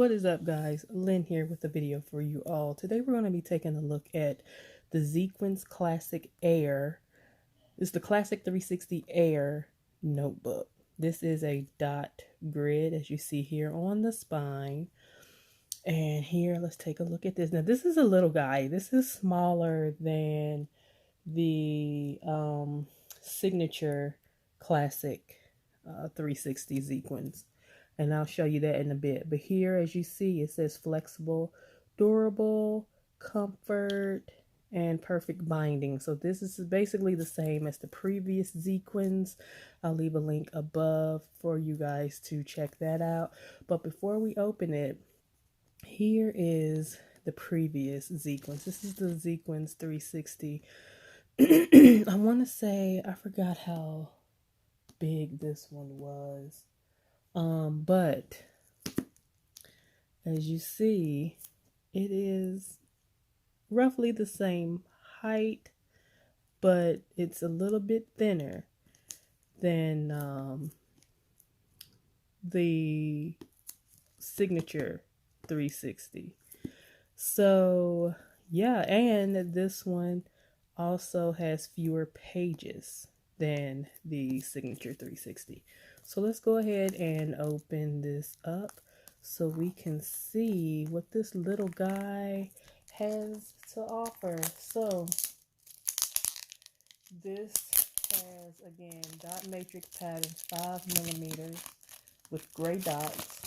What is up, guys? Lynn here with a video for you all. Today we're going to be taking a look at the Zequenz Classic Air. It's the Classic 360 Air notebook. This is a dot grid, as you see here on the spine. And here, let's take a look at this. Now, this is a little guy. This is smaller than the Signature Classic 360 Zequenz. And I'll show you that in a bit. But here, as you see, it says flexible, durable, comfort, and perfect binding. So this is basically the same as the previous Zequenz. I'll leave a link above for you guys to check that out. But before we open it, here is the previous Zequenz. This is the Zequenz 360. I want to say, I forgot how big this one was. But as you see, it is roughly the same height, but it's a little bit thinner than the Signature 360. So yeah, and this one also has fewer pages than the Signature 360. So let's go ahead and open this up so we can see what this little guy has to offer. So this has, again, dot matrix patterns, 5mm with gray dots,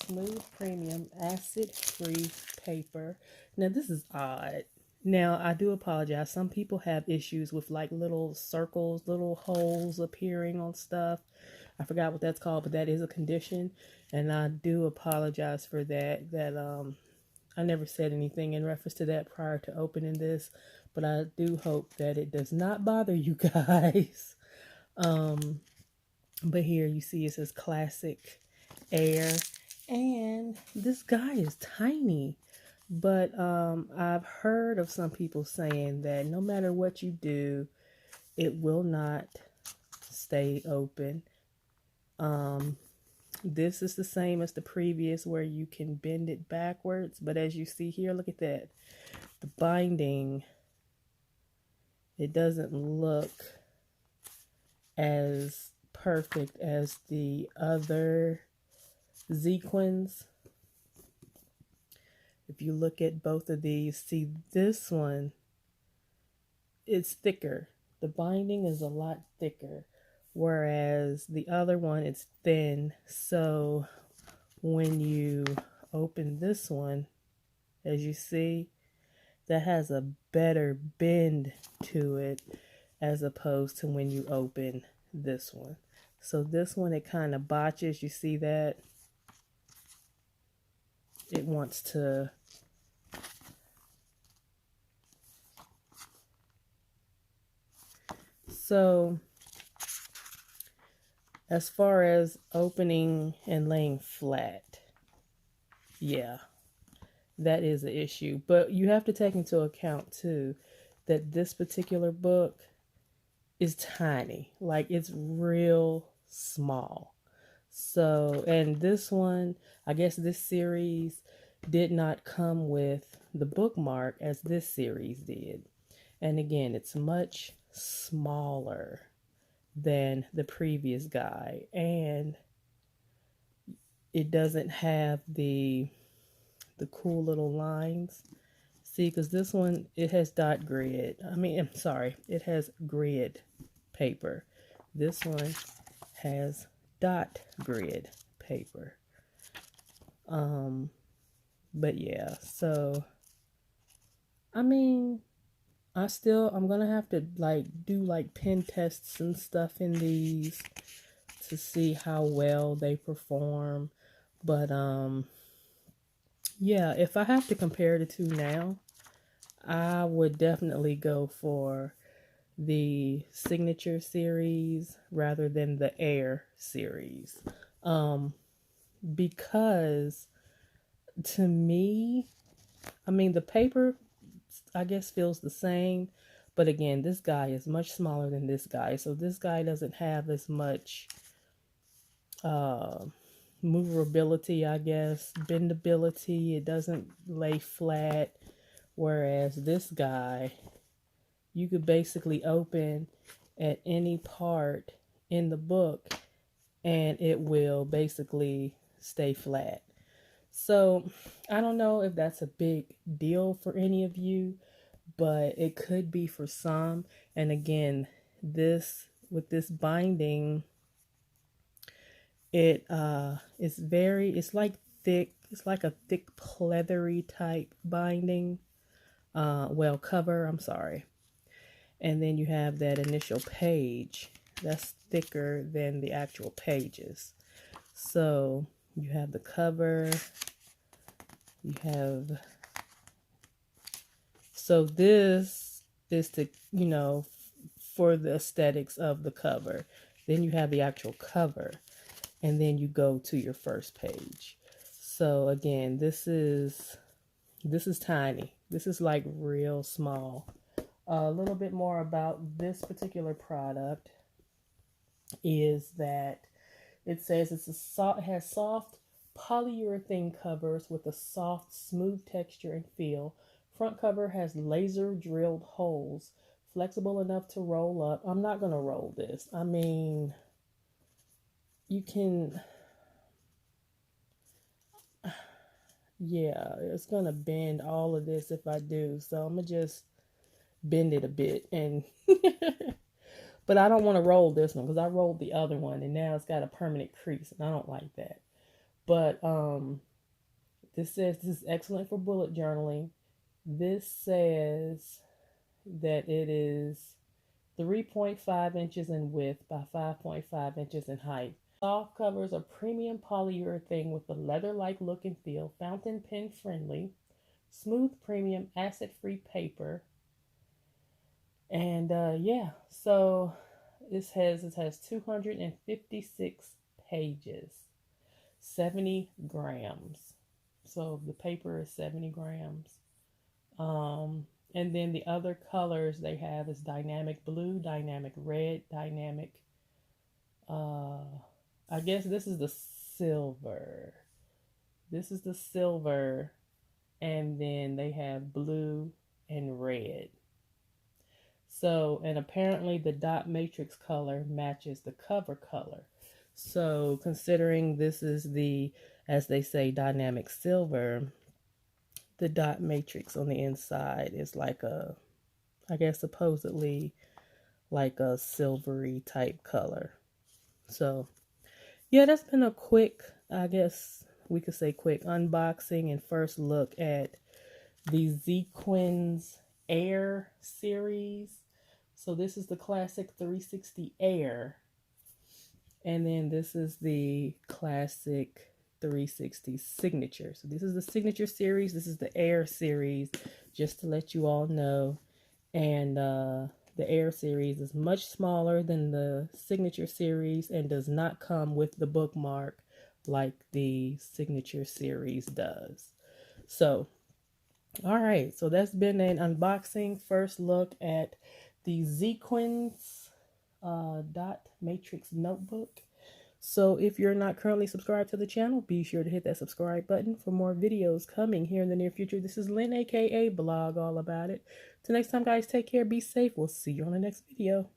smooth premium acid-free paper. Now this is odd. Now, I do apologize. Some people have issues with like little circles, little holes appearing on stuff. I forgot what that's called, but that is a condition. And I do apologize for that. I never said anything in reference to that prior to opening this, but I do hope that it does not bother you guys. But here you see it says Classic Air, and this guy is tiny. But I've heard of some people saying that no matter what you do, it will not stay open. This is the same as the previous where you can bend it backwards. But as you see here, look at that. The binding, it doesn't look as perfect as the other Zequenz. If you look at both of these, see this one, it's thicker. The binding is a lot thicker, whereas the other one, it's thin. So when you open this one, as you see, that has a better bend to it as opposed to when you open this one. So this one, it kind of botches. You see that? It wants to so as far as opening and laying flat, yeah, that is an issue. But you have to take into account too that this particular book is tiny. Like, it's real small. So, and this one, I guess this series did not come with the bookmark as this series did. And again, it's much smaller than the previous guy, and it doesn't have the cool little lines. See, because this one, it has dot grid. I'm sorry, it has grid paper. This one has dot grid paper. But yeah, so I'm gonna have to do pen tests and stuff in these to see how well they perform. But yeah, if I have to compare the two now, I would definitely go for the Signature series rather than the Air series. Because to me, the paper, I guess, feels the same, but again, this guy is much smaller than this guy, so this guy doesn't have as much movability, I guess, bendability. It doesn't lay flat. Whereas this guy, you could basically open at any part in the book and it will basically stay flat. So I don't know if that's a big deal for any of you, but it could be for some. And again, this with this binding, it's like thick, it's like a thick pleathery type binding, cover, I'm sorry. And then you have that initial page that's thicker than the actual pages. So you have the cover, you have, so this is to, for the aesthetics of the cover. Then you have the actual cover, and then you go to your first page. So again, this is tiny. This is like real small. A little bit more about this particular product is that it says it has soft polyurethane covers with a soft, smooth texture and feel. Front cover has laser drilled holes, flexible enough to roll up. I'm not going to roll this. I mean, you can, yeah, it's going to bend all of this if I do. So I'm going to just bend it a bit. And but I don't want to roll this one because I rolled the other one and now it's got a permanent crease and I don't like that. But this says this is excellent for bullet journaling. This says that it is 3.5 inches in width by 5.5 inches in height. Soft covers are premium polyurethane with a leather-like look and feel, fountain pen friendly, smooth premium acid-free paper. And yeah, so it has 256 pages, 70 grams. So the paper is 70 grams. And then the other colors they have is dynamic blue, dynamic red, dynamic, I guess this is the silver. This is the silver, and then they have blue and red. So, and apparently the dot matrix color matches the cover color. So considering this is the, as they say, dynamic silver, the dot matrix on the inside is like a, I guess supposedly like a silvery type color. So yeah, that's been a quick, I guess we could say quick unboxing and first look at the Zequenz Air series. So this is the classic 360 Air. And then this is the classic 360 Signature. So this is the Signature series. This is the Air series, just to let you all know. And the Air series is much smaller than the Signature series and does not come with the bookmark like the Signature series does. So, all right. So that's been an unboxing. First look at the Zequenz dot matrix notebook. So if you're not currently subscribed to the channel, be sure to hit that subscribe button for more videos coming here in the near future. This is Lynn, aka Blog All About It. Till next time, guys, take care, be safe. We'll see you on the next video.